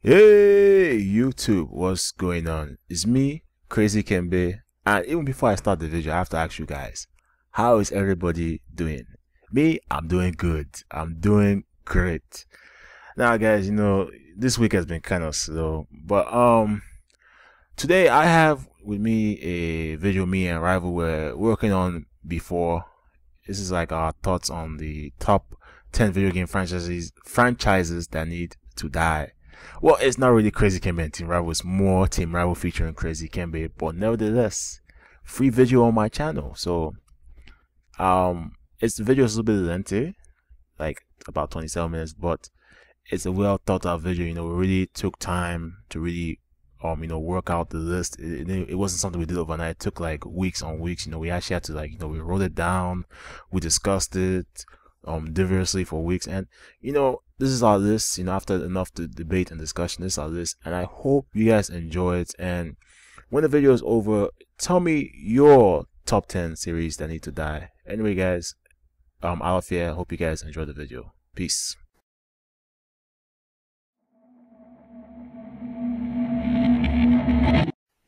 Hey YouTube, what's going on? It's me, Crazy Kembe, and even before I start the video, I have to ask you guys, how is everybody doing? Me, I'm doing good. I'm doing great. Now guys, this week has been kind of slow, but today I have with me a video me and Rival were working on before. This is like our thoughts on the top 10 video game franchises that need to die. Well, it's not really Crazy Kembe and Team Rival, it's more Team Rival featuring Crazy Kembe, but nevertheless, free video on my channel. So, the video is a little bit lengthy, like about 27 minutes, but it's a well thought out video. We really took time to really, work out the list. It wasn't something we did overnight. It took like weeks on weeks. We actually had to we wrote it down, we discussed it, diversely for weeks, and this is our list. After enough debate and discussion, this is our list, and I hope you guys enjoy it. And when the video is over, tell me your top 10 series that need to die. Anyway guys, out of here, hope you guys enjoy the video. Peace.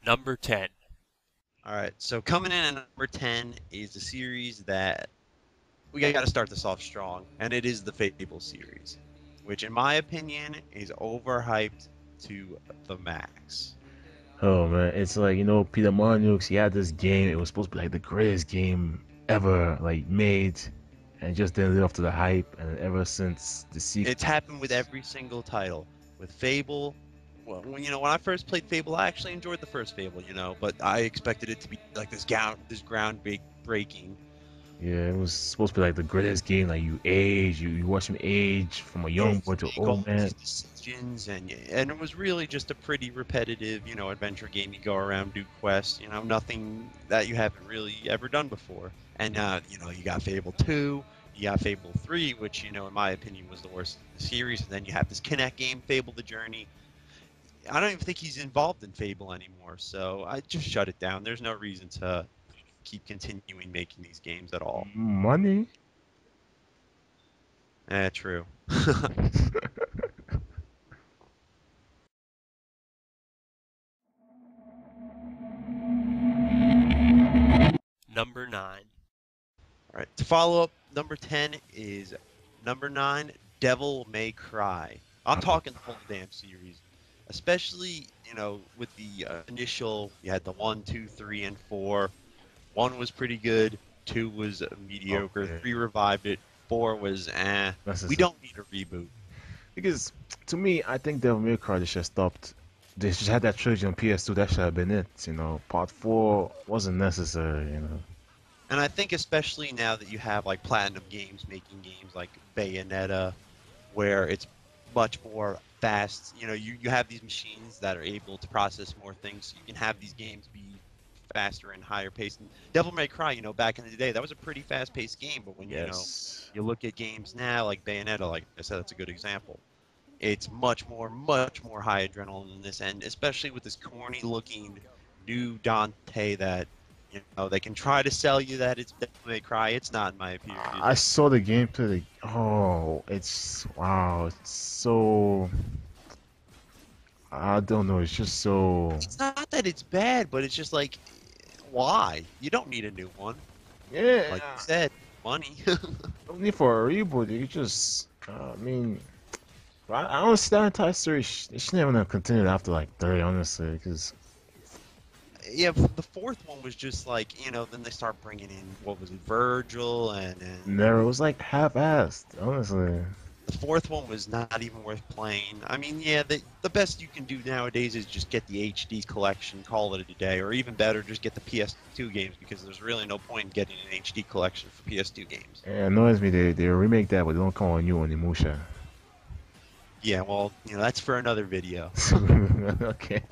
Number 10. Alright, so coming in at number 10 is a series that we got to start this off strong, and it is the Fable series, which in my opinion is overhyped to the max. Oh man, it's like Peter Molyneux, he had this game. It was supposed to be like the greatest game ever made, and it just didn't live up to the hype. And ever since the sequel, it's happened with every single title. With Fable, well, when I first played Fable, I actually enjoyed the first Fable, but I expected it to be like this ground-breaking. Yeah, it was supposed to be like the greatest game. Like you watch him age from a young boy to old man. Decisions, and it was really just a pretty repetitive, adventure game. You go around, do quests, nothing that you haven't really ever done before. And you got Fable 2, you got Fable 3, which in my opinion was the worst of the series. And then you have this Kinect game, Fable: The Journey. I don't even think he's involved in Fable anymore, so I just shut it down. There's no reason to keep continuing making these games at all. Money? True. Number 9. Alright, to follow up, number 10 is number 9, Devil May Cry. I'm talking the whole damn series. Especially, with the initial, you had the 1, 2, 3, and 4. 1 was pretty good, 2 was mediocre, Okay. 3 revived it, 4 was we don't need a reboot. Because to me, I think Devil May Cry just stopped. They just had that trilogy on PS2. That should have been it. Part 4 wasn't necessary. And I think especially now that you have like Platinum Games making games like Bayonetta, where it's much more fast. You have these machines that are able to process more things, so you can have these games be faster and higher paced. And Devil May Cry, back in the day, that was a pretty fast paced game. But when you look at games now, like Bayonetta, like I said, that's a good example. It's much more high adrenaline than this, and especially with this corny looking new Dante that they can try to sell you that it's Devil May Cry. It's not, in my opinion. I saw the gameplay. Oh, wow. It's so. I don't know. It's just so. It's not that it's bad, but it's just like, why? You don't need a new one. Yeah. Like you said, money. Don't need for a reboot. You just. I don't see that entire series. It shouldn't even continue after like 30, honestly, because. Yeah, the fourth one was just like, then they start bringing in, what was it, Virgil, and Never. It was like half-assed, honestly. the fourth one was not even worth playing. I mean, yeah, the best you can do nowadays is just get the HD collection, call it a day, or even better, just get the PS2 games, because there's really no point in getting an HD collection for PS2 games. Yeah, it annoys me. They remake that, but they don't call on you on Emusha. Yeah, well, that's for another video. Okay.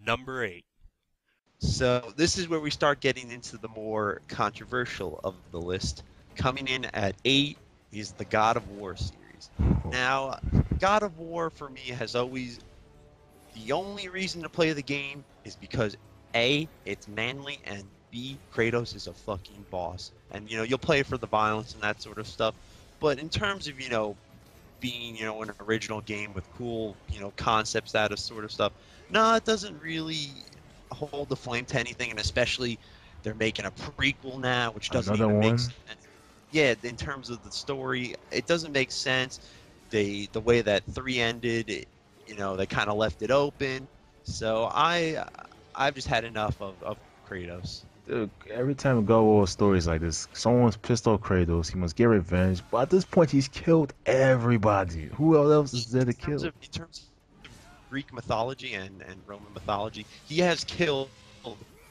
Number 8. So this is where we start getting into the more controversial of the list. Coming in at 8 is the God of War series. Now, God of War for me has always, the only reason to play the game is because A, it's manly, and be, Kratos is a fucking boss. And you'll play for the violence and that sort of stuff. But in terms of being an original game with cool concepts, that sort of stuff, no, it doesn't really hold the flame to anything. And especially they're making a prequel now, which doesn't Another even make one. sense. Yeah, in terms of the story, it doesn't make sense. The way that 3 ended, they kind of left it open. So I've just had enough of Kratos. Dude, every time we go over stories like this, someone's pissed off Kratos. He must get revenge. But at this point, he's killed everybody. Who else is there to kill? In terms of Greek mythology and Roman mythology, he has killed,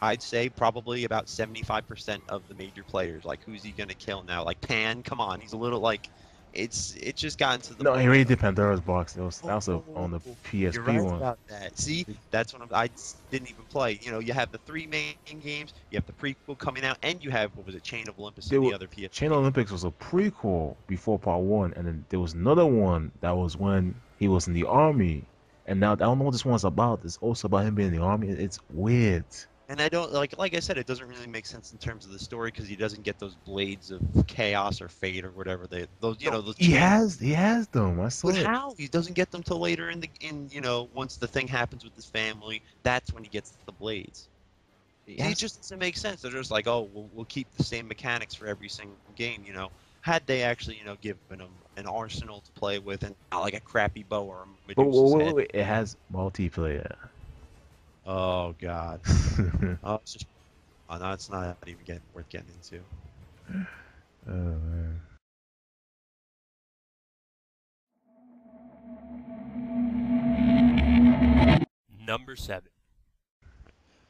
I'd say, probably about 75% of the major players. Like, who's he gonna kill now? Like Pan, come on, he's a little like, it's just gotten to the No, he point. already did Pandora's box. That was on the Oh, you're PSP right one. about that. See, that's what I didn't even play. You have the 3 main games, you have the prequel coming out, and you have, what was it, Chain of Olympus There and the were other PSP Chain game. Olympics was a prequel before part one, and then there was another one that was when he was in the army. And now I don't know what this one's about. It's also about him being in the army. It's weird. And I don't like I said, it doesn't really make sense in terms of the story because he doesn't get those blades of chaos or fate or whatever those No, those he chains. has them. I But saw it. how? He doesn't get them till later once the thing happens with his family, that's when he gets the blades. He It has just doesn't make sense. They're just like, oh, we'll keep the same mechanics for every single game. Had they actually given him an arsenal to play with and not like a crappy bow or a But Medusa's head. wait. It has multiplayer. Oh God. Oh, it's just oh, no, it's not even worth getting into. Oh man. Number 7.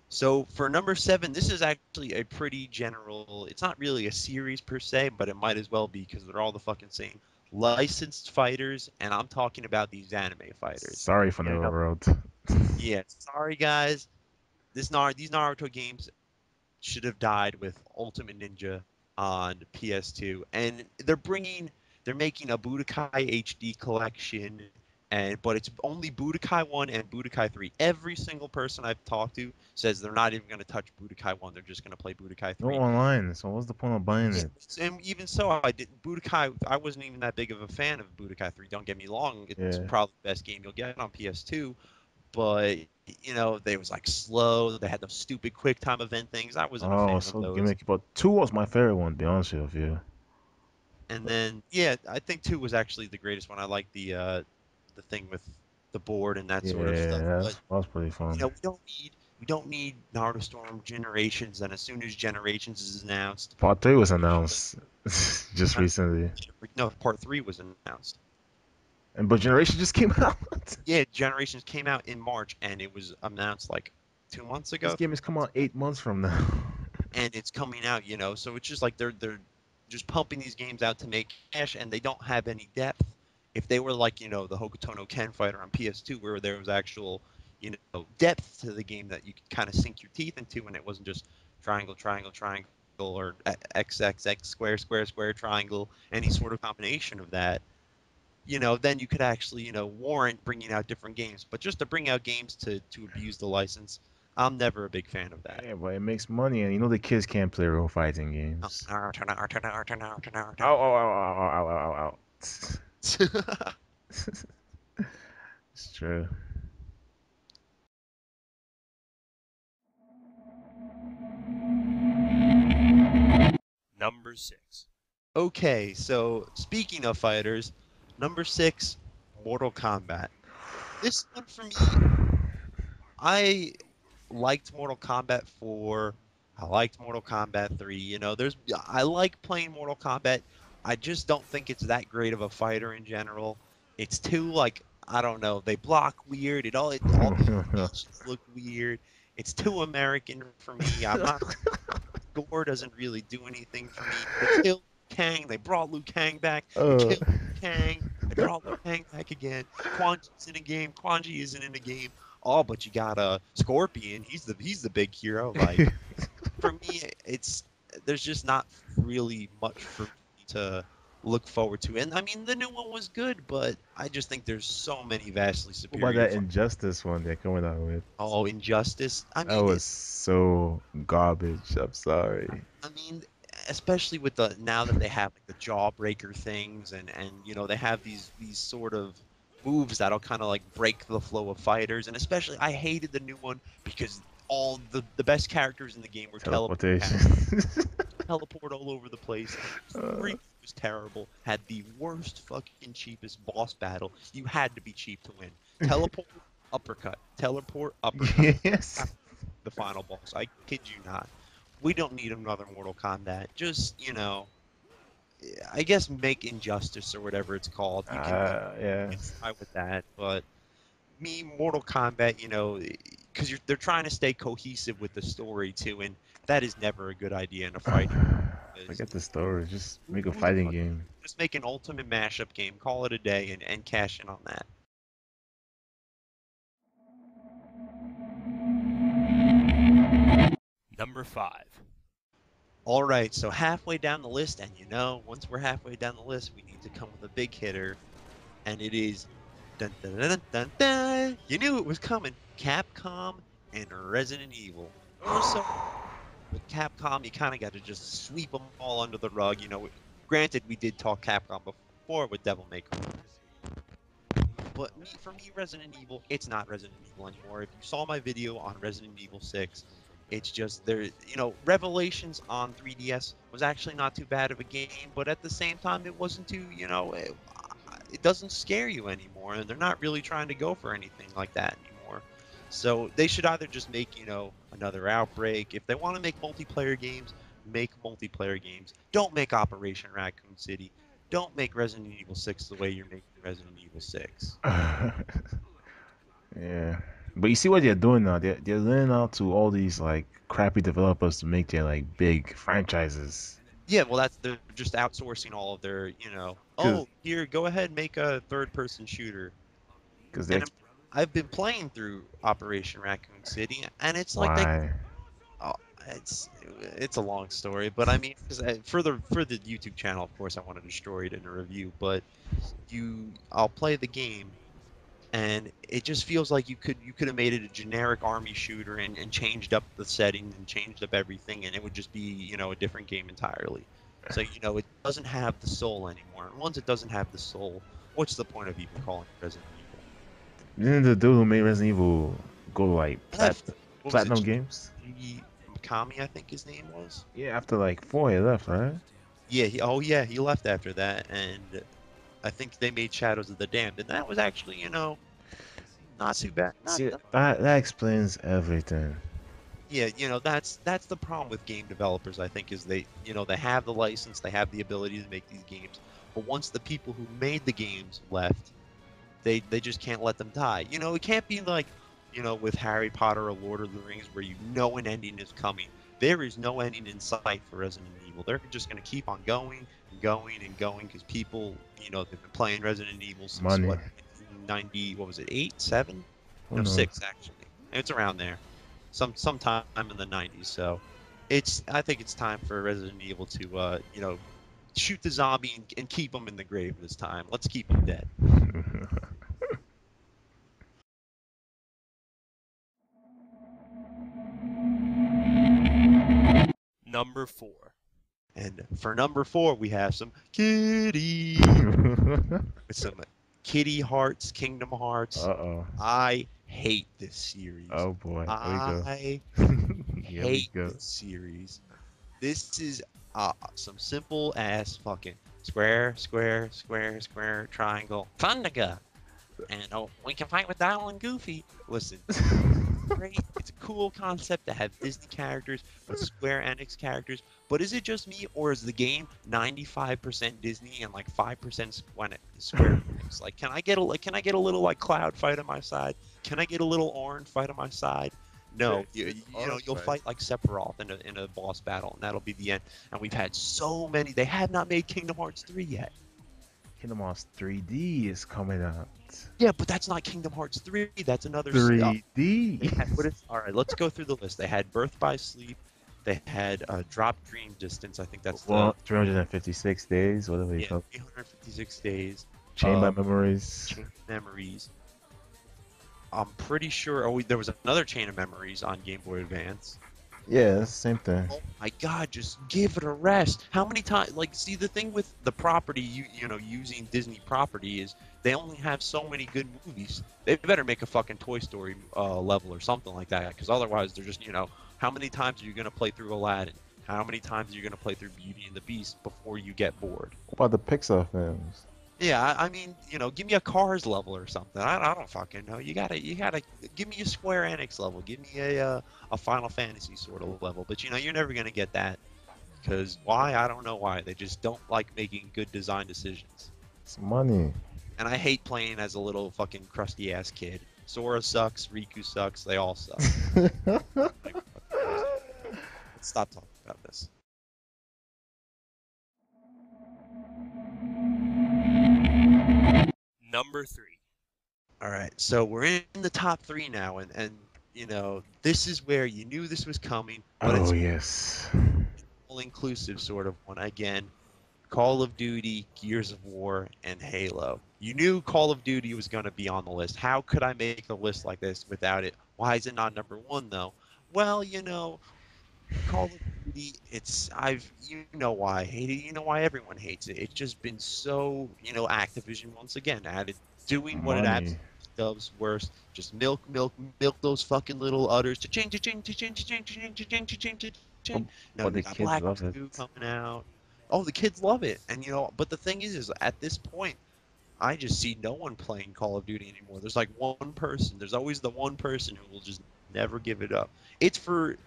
So for number 7, this is actually a pretty general. It's not really a series per se, but it might as well be because they're all the fucking same. Licensed fighters, and I'm talking about these anime fighters. Sorry for the You know, overroad. yeah. Sorry guys, these Naruto games should have died with Ultimate Ninja on PS2, and they're making a Budokai HD collection, but it's only Budokai 1 and Budokai 3. Every single person I've talked to says they're not even going to touch Budokai 1. They're just going to play Budokai No 3. online. So what's the point of buying Yeah, it? and even so, I didn't Budokai. I wasn't even that big of a fan of Budokai 3. Don't get me wrong; it's Yeah. probably the best game you'll get on PS2. But they was like slow. They had those stupid quick time event things. I wasn't a Oh, fan of so those. gimmicky. But two was my favorite one, to be honest with you. And then yeah, I think 2 was actually the greatest one. I like the thing with the board and that sort of Yeah, stuff. But that was pretty fun. we don't need Naruto Storm Generations. And as soon as Generations is announced, Part three was announced just uh, recently, no, Part 3 was announced. and but Generation just came out. Yeah, Generations came out in March, and it was announced like 2 months This ago, game is 3 come months out ago, 8 months from now. and it's coming out. So it's just like they're just pumping these games out to make cash, and they don't have any depth. If they were like the Hokuto no Ken fighter on PS2, where there was actual depth to the game that you could kind of sink your teeth into, and it wasn't just triangle, triangle, triangle, or X, X, X, square, square, square, triangle, any sort of combination of that. Then you could actually, warrant bringing out different games. But just to bring out games to abuse the license, I'm never a big fan of that. Yeah, but it makes money, and the kids can't play real fighting Oh, games. Naruto, Naruto, Naruto, Naruto, Ow, Naruto. ow, ow, ow, ow, ow, ow, ow. It's true. Number 6. Okay, so speaking of fighters, number 6, Mortal Kombat. This one for me, I liked Mortal Kombat 4. I liked Mortal Kombat 3. I like playing Mortal Kombat. I just don't think it's that great of a fighter in general. It's too like I don't know. They block weird. All the animations look weird. It's too American for me. I'm not. Gore doesn't really do anything for me. They killed Kang. They brought Liu Kang back. They uh, killed Kang. They brought Liu Kang back again. Quan Chi's in a game. Quan Chi isn't in a game. Oh, but you got a Scorpion. He's the big hero. Like for me, there's just not really much for me to. look forward to. And I mean, the new one was good, but I just think there's so many vastly What about superior. that Injustice one they're coming out with? Oh, Injustice. That was so garbage. I'm sorry. I mean, especially with the now that they have like the jawbreaker things, and they have these sort of moves that'll kind of like break the flow of fighters. And especially, I hated the new one because all the best characters in the game were Teleportation. teleport all over the place. And the Uh, story was terrible. Had the worst fucking cheapest boss battle. You had to be cheap to win. Teleport, uppercut. Teleport, uppercut. yes. The final boss. I kid you not. We don't need another Mortal Kombat. Just, I guess make Injustice or whatever it's called. You Yeah. can try with that, but Mortal Kombat, because they're trying to stay cohesive with the story too, and that is never a good idea in a fighting. Because Forget the story. Just make a who the fighting fuck? game. Just make an ultimate mashup game, call it a day, and cash in on that. Number 5. All right, so halfway down the list, and once we're halfway down the list, we need to come with a big hitter, and it is dun dun dun dun dun. Dun. You knew it was coming. Capcom and Resident Evil. So with Capcom, you kind of got to just sweep them all under the rug. Granted, we did talk Capcom before with Devil May Cry, but for me, Resident Evil, it's not Resident Evil anymore. If you saw my video on Resident Evil 6, it's just there. Revelations on 3DS was actually not too bad of a game, but at the same time, it wasn't too. It doesn't scare you anymore, and they're not really trying to go for anything like that anymore. So they should either just make, another Outbreak. If they want to make multiplayer games, make multiplayer games. Don't make Operation Raccoon City. Don't make Resident Evil 6 the way you're making Resident Evil 6. Yeah. But you see what they're doing now? They're learning out to all these like crappy developers to make their like big franchises. Yeah, well, they're just outsourcing all of their, Cause, oh, here, go ahead and make a third-person shooter. cause And they I've been playing through Operation Raccoon City, and it's like they why? Oh, it's a long story, but I mean, 'cause for the YouTube channel, of course, I want to destroy it in a review. But I'll play the game, and it just feels like you could have made it a generic army shooter and changed up the setting and changed up everything, and it would just be a different game entirely. So it doesn't have the soul anymore. And once it doesn't have the soul, what's the point of even calling it Resident Didn't the dude who made Resident Evil go like Evil? Left. What was it? platinum games? Kami, I think his name was. Yeah, after like 4 he left, right? Yeah, he left after that, and I think they made Shadows of the Damned, and that was actually, not too bad. See, that explains everything. Yeah, that's the problem with game developers. I think is they have the license, they have the ability to make these games, but once the people who made the games left, they just can't let them die. It can't be like, with Harry Potter or Lord of the Rings where an ending is coming. There is no ending in sight for Resident Evil. They're just going to keep on going and going and going because people, they've been playing Resident Evil since Money. what, 90, what was it, 8, 7? Who No, knows? 6 actually. It's around there. Sometime in the 90s. So I think it's time for Resident Evil to shoot the zombie and keep him in the grave this time. Let's keep him dead. Number 4. And for number 4, we have some kitty with some Kitty Hearts, Kingdom Hearts. Uh-oh. I hate this series. Oh boy. I Here we hate go. this series. This is some simple ass fucking square, square, square, square, triangle, Thundaga. And we can fight with Donald and Goofy. Listen, great. It's a cool concept to have Disney characters with Square Enix characters. But is it just me, or is the game 95% Disney and like 5% Square Enix? Like, can I get a little like Cloud fight on my side? Can I get a little Orange fight on my side? No, you'll fight like Sephiroth in a boss battle, and that'll be the end. And we've had so many. They have not made Kingdom Hearts 3 yet. Kingdom Hearts 3D is coming out. Yeah, but that's not Kingdom Hearts 3. That's another 3D. All right, let's go through the list. They had Birth by Sleep, They had Drop Dream Distance. I think that's the 356 days, whatever you yeah call it. 356 days. Chain by Memories. Chain of Memories. I'm pretty sure. Oh, there was another Chain of Memories on Game Boy Advance. Yeah, it's the same thing. Oh my God, just give it a rest. How many times? Like, see, the thing with the property, using Disney property is they only have so many good movies. They better make a fucking Toy Story level or something like that, because otherwise they're just, how many times are you gonna play through Aladdin? How many times are you gonna play through Beauty and the Beast before you get bored? What about the Pixar films? Yeah, I mean, give me a Cars level or something. I don't fucking know. You gotta give me a Square Enix level. Give me a Final Fantasy sort of level. But you're never gonna get that because why? I don't know why. They just don't like making good design decisions. It's money. And I hate playing as a little fucking crusty ass kid. Sora sucks. Riku sucks. They all suck. Let's stop talking about this. Number 3. All right, so we're in the top three now, and this is where you knew this was coming, but Oh it's yes. all inclusive sort of one. Again, Call of Duty, Gears of War, and Halo. You knew Call of Duty was going to be on the list. How could I make a list like this without it? Why is it not number one though? Well, Call of Duty, you know why I hate it. You know why everyone hates it. It's just been so, Activision once again added doing what it Money. absolutely does worst. Just milk, milk, milk those fucking little udders. Cha-ching, cha-ching, cha-ching, cha-ching, cha-ching, cha-ching, cha-ching, But, cha-ching. Now but we the got kids Black love it. 2 coming out. Oh, the kids love it. And but the thing is at this point, I just see no one playing Call of Duty anymore. There's like one person. There's always the one person who will just never give it up. It's for,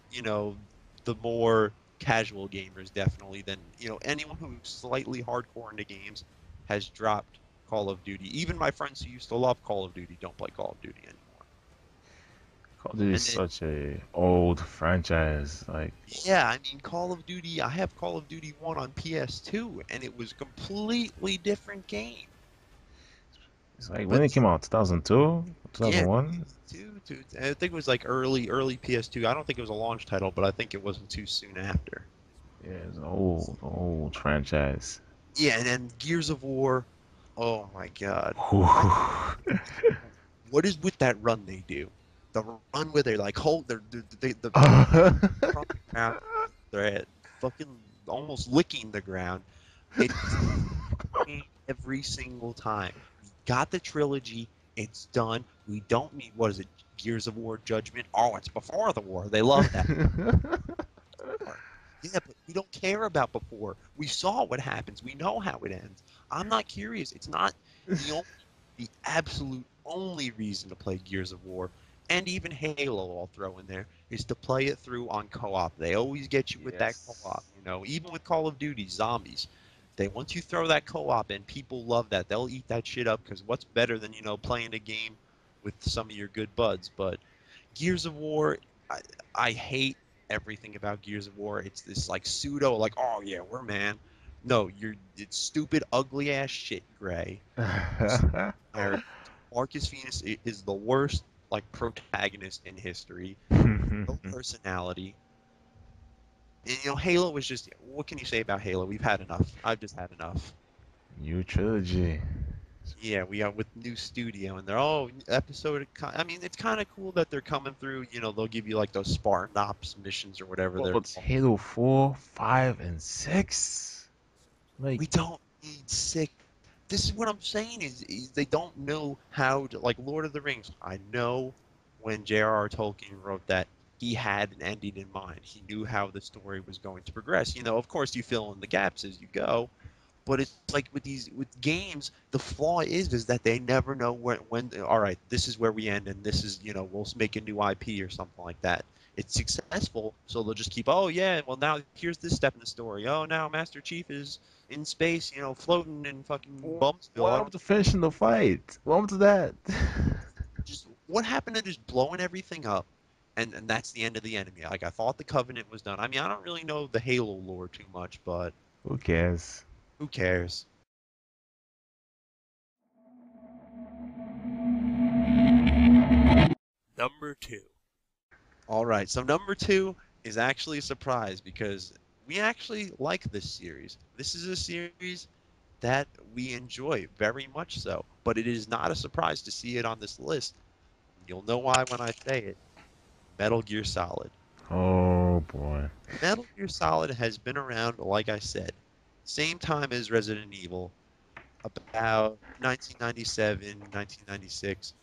the more casual gamers definitely than, anyone who's slightly hardcore into games has dropped Call of Duty. Even my friends who used to love Call of Duty don't play Call of Duty anymore. Call of Duty is And then, such a old franchise. Like, yeah, I mean, Call of Duty, I have Call of Duty 1 on PS2 and it was a completely different game. it's like when But it came out, 2002, yeah, 2001. PS2, I think it was like early PS2. I don't think it was a launch title, but I think it wasn't too soon after. Yeah, it's an old franchise. Yeah, and then Gears of War. Oh my God, Whew. what is with that run they do? The run where they like hold the front ground, they're at fucking almost licking the ground. It's every single time. We got the trilogy. It's done. We don't need what is it? Gears of War Judgment. Oh, it's before the war. They love that. Yeah, but we don't care about before. We saw what happens. We know how it ends. I'm not curious. It's not the absolute only reason to play Gears of War, and even Halo. I'll throw in there is to play it through on co-op. They always get you with that co-op. Yes. Even with Call of Duty Zombies, once you throw that co-op in, people love that. They'll eat that shit up because what's better than playing a game with some of your good buds? But Gears of War, I, I hate everything about Gears of War. It's this like pseudo, like, oh yeah, we're man. No, it's stupid, ugly ass shit, Gray. Marcus Phoenix is the worst like protagonist in history. No personality. And Halo was just. What can you say about Halo? We've had enough. I've just had enough. New trilogy. Yeah, we are with new studio, and they're all episode. I mean, it's kind of cool that they're coming through. They'll give you like those Spartan Ops missions or whatever they're But called. Halo 4, 5, and 6? Like, We don't need six. This is what I'm saying is they don't know how to like Lord of the Rings. I know when J.R.R. Tolkien wrote that he had an ending in mind. He knew how the story was going to progress. Of course you fill in the gaps as you go, but it's like with games, the flaw is that they never know when all right, this is where we end and this is, we'll make a new IP or something like that. It's successful, so they'll just keep, oh yeah, well now here's this step in the story. Oh, now Master Chief is in space, floating in fucking what Bumsville. I happened don't to finishing the fight? What happened to that? just what happened to just blowing everything up, and that's the end of the enemy. Like I thought the Covenant was done. I mean, I don't really know the Halo lore too much, but Who cares? who cares? Number 2. All right, so number two is actually a surprise because we actually like this series. This is a series that we enjoy very much so, but it is not a surprise to see it on this list. You'll know why when I say it. Metal Gear Solid. Oh boy. Metal Gear Solid has been around, like I said, same time as Resident Evil, about 1997, 1996.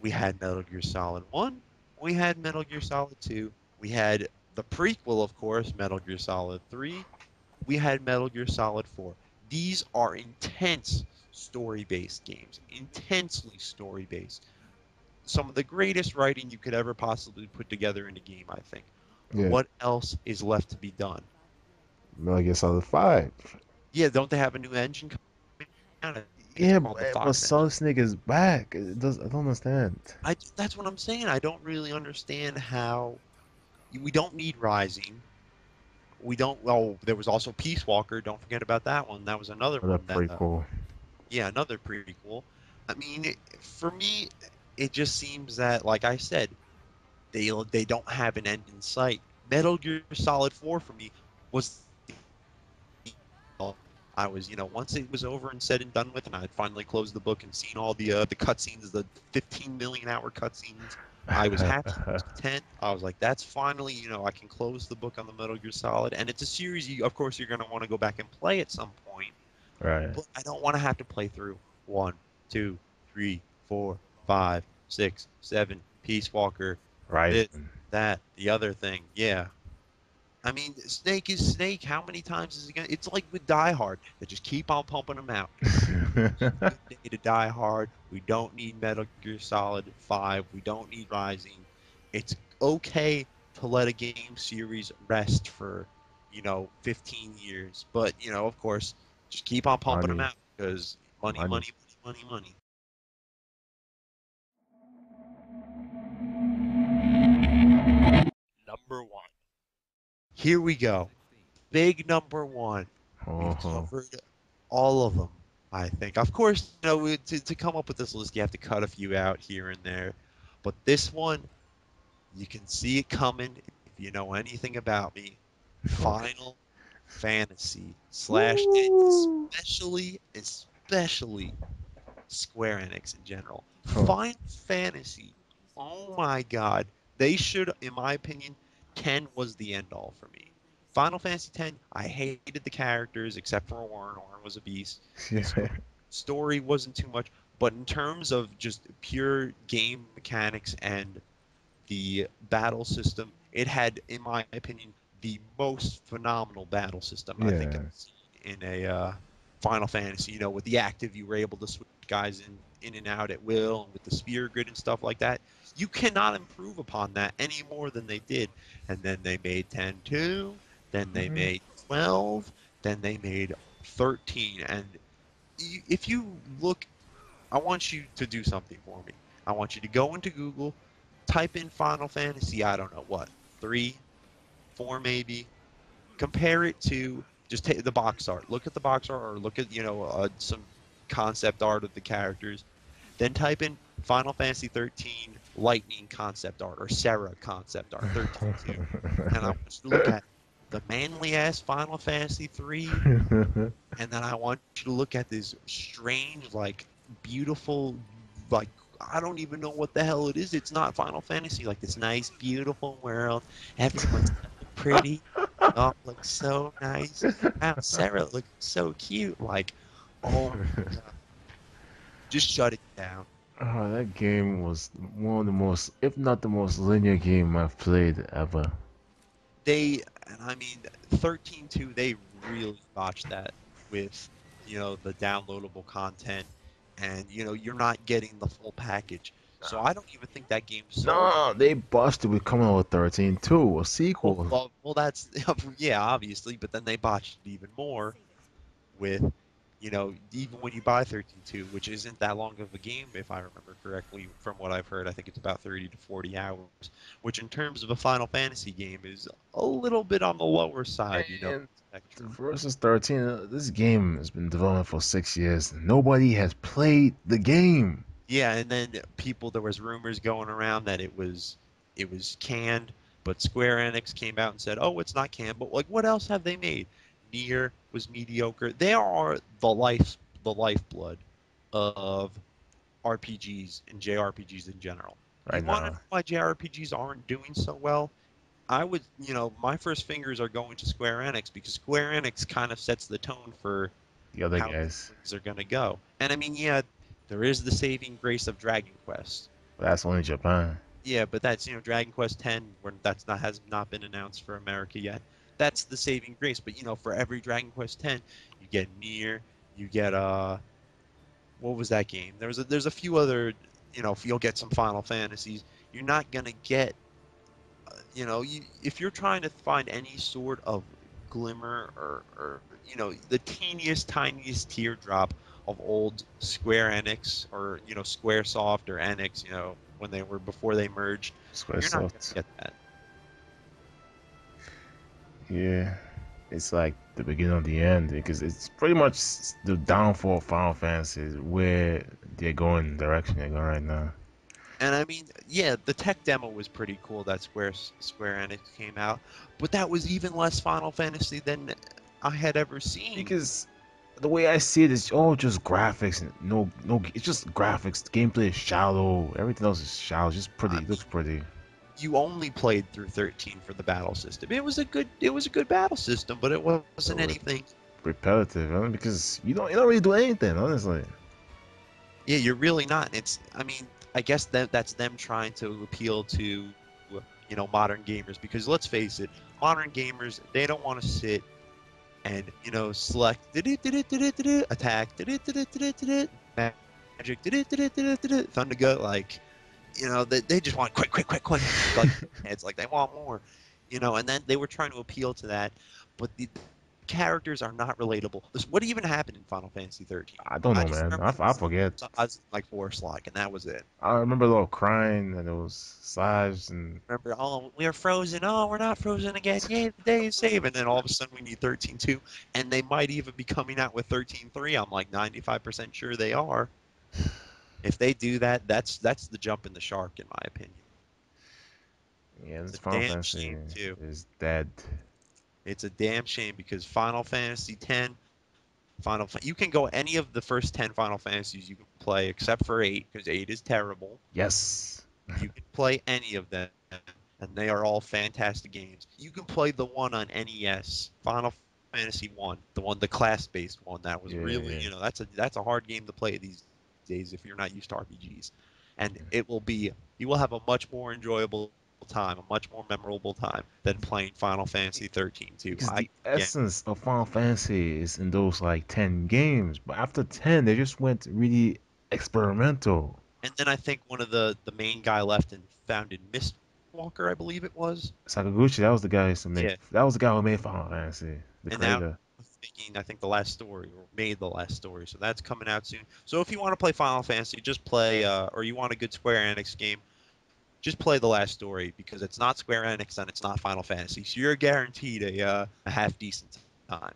We had Metal Gear Solid 1, we had Metal Gear Solid 2, we had the prequel, of course, Metal Gear Solid 3, we had Metal Gear Solid 4. These are intense story-based games, intensely story-based. Some of the greatest writing you could ever possibly put together in a game, I think. Yeah. What else is left to be done? Metal Gear Solid 5. Yeah, don't they have a new engine coming out? I think it's Yeah, called the but Fox engine. Solid Snake is back. It does. I don't understand. That's what I'm saying. I don't really understand how we don't need Rising. We don't. Well, there was also Peace Walker. Don't forget about that one. That was another Another one that, prequel. yeah, another prequel. I mean, for me, it just seems that, like I said, they don't have an end in sight. Metal Gear Solid 4 for me was I was, once it was over and said and done with, and I had finally closed the book and seen all the cutscenes, the 15 million hour cutscenes, I was happy. I was content. I was like, that's finally, I can close the book on the Metal Gear Solid, and it's a series. Of course, you're gonna want to go back and play at some point, Right. but I don't want to have to play through one, two, three, four, five, six, seven, Peace Walker, this, Rising. that, the other thing. Yeah, I mean, Snake is Snake. How many times is he gonna? It's like with Die Hard. They just keep on pumping them out. Good day to Die Hard. We don't need Metal Gear Solid 5. We don't need Rising. It's okay to let a game series rest for, 15 years. But, of course, just keep on pumping them Money. out because money, Money. money, money, money, money. Number 1. Here we go. Big number one. We've Oh. covered all of them, I think. Of course, to come up with this list, you have to cut a few out here and there. But this one, you can see it coming if you know anything about me. Okay. Final Fantasy slash, and Woo. especially Square Enix in general. Oh. Final Fantasy. Oh my God. They should, in my opinion, 10 was the end all for me. Final Fantasy 10, I hated the characters except for Ornn. Ornn was a beast. Yeah. Story wasn't too much, but in terms of just pure game mechanics and the battle system, it had, in my opinion, the most phenomenal battle system I think I've Yeah. seen in a Final Fantasy. With the active, you were able to switch guys in and out at will, and with the spear grid and stuff like that. You cannot improve upon that any more than they did. And then they made 10-2, then they Mhm. made 12, then they made 13. And if you look, I want you to do something for me. I want you to go into Google, type in Final Fantasy, I don't know what, 3, 4 maybe. Compare it to just take the box art. Look at the box art or look at, some concept art of the characters. Then type in Final Fantasy 13 Lightning concept art or Sarah concept art 13-2. And I want you to look at the manly ass Final Fantasy 3, and then I want you to look at this strange, like, beautiful, like, I don't even know what the hell it is. It's not Final Fantasy. Like this nice, beautiful world. Everyone's so pretty. Oh, looks so nice. Wow, Sarah looks so cute. Like, oh my god, just shut it down. That game was one of the most, if not the most linear game I've played ever. And I mean, 13.2, they really botched that with, the downloadable content, and, you're not getting the full package. So I don't even think that game sold. No, they busted with coming out with 13 too, a Well, sequel. well, well, that's yeah, obviously, but then they botched it even more with, even when you buy 13.2, which isn't that long of a game, if I remember correctly, from what I've heard, I think it's about 30 to 40 hours, which in terms of a Final Fantasy game is a little bit on the lower side, And spectrum. versus 13, this game has been developed for 6 years. Nobody has played the game. Yeah, and then there was rumors going around that it was canned. But Square Enix came out and said, "Oh, it's not canon." But like, what else have they made? Nier was mediocre. They are the lifeblood of RPGs and JRPGs in general. You right want to know now. why JRPGs aren't doing so well? I would, my first fingers are going to Square Enix because Square Enix kind of sets the tone for The other how guys, things are going to go. And I mean, yeah, there is the saving grace of Dragon Quest. but that's only Japan. Yeah, but that's, Dragon Quest 10, where that's not has not been announced for America yet. That's the saving grace. But for every Dragon Quest 10, you get Nier, you get what was that game? There's a few other, you'll get some Final Fantasies. You're not gonna get, if you're trying to find any sort of glimmer or the teeniest tiniest teardrop of old Square Enix or SquareSoft or Enix, when they were before they merged, you're not gonna Squaresoft. get that. Yeah, it's like the beginning of the end because it's pretty much the downfall of Final Fantasy is where they're going, the direction they're going right now. And I mean, yeah, the tech demo was pretty cool that Square Enix came out, but that was even less Final Fantasy than I had ever seen. Because the way I see it is all just graphics and no, it's just graphics. The gameplay is shallow. Everything else is shallow. Just pretty. I It looks pretty. You only played through 13 for the battle system. It was a good battle system, but it So wasn't we're anything. repetitive, because you don't really do anything, honestly. Yeah, you're really not. I mean, I guess that's them trying to appeal to, modern gamers because let's face it, modern gamers, they don't want to sit and, select attack magic thunder go like, they just want quick, quick, quick, quick. Like it's like they want more, and then they were trying to appeal to that, but the characters are not relatable. Listen, what even happened in Final Fantasy 13? I don't I know, just man. remember I forget. I was like Forest Lock, and that was it. I remember a little crying and it was slash and Remember, oh, we're frozen. Oh, we're not frozen again. Yay, the day is saved. And then all of a sudden we need 13.2, and they might even be coming out with 13.3. I'm like 95% sure they are. If they do that, that's the jump in the shark, in my opinion. yeah, It's this a Final damn Fantasy shame too. is dead. It's a damn shame because Final Fantasy X, you can go any of the first 10 Final Fantasies you can play except for 8 because 8 is terrible. Yes. You can play any of them, and they are all fantastic games. You can play the one on NES, Final Fantasy One, the class-based one that was Yeah, really, yeah. that's a hard game to play these days if you're not used to RPGs, and you will have a much more enjoyable time, a much more memorable time than playing Final Fantasy 13 too. Because the Yeah, essence of Final Fantasy is in those like 10 games, but after 10, they just went really experimental. and then I think one of the main guy left and founded Mistwalker, I believe it was. Sakaguchi, that was the guy who used to make. Yeah, That was the guy who made Final Fantasy, the and now creator. making I think the last story or made the last story, so that's coming out soon. So if you want to play Final Fantasy, just play, or you want a good Square Enix game, just play the last story because it's not Square Enix and it's not Final Fantasy, so you're guaranteed a half decent time.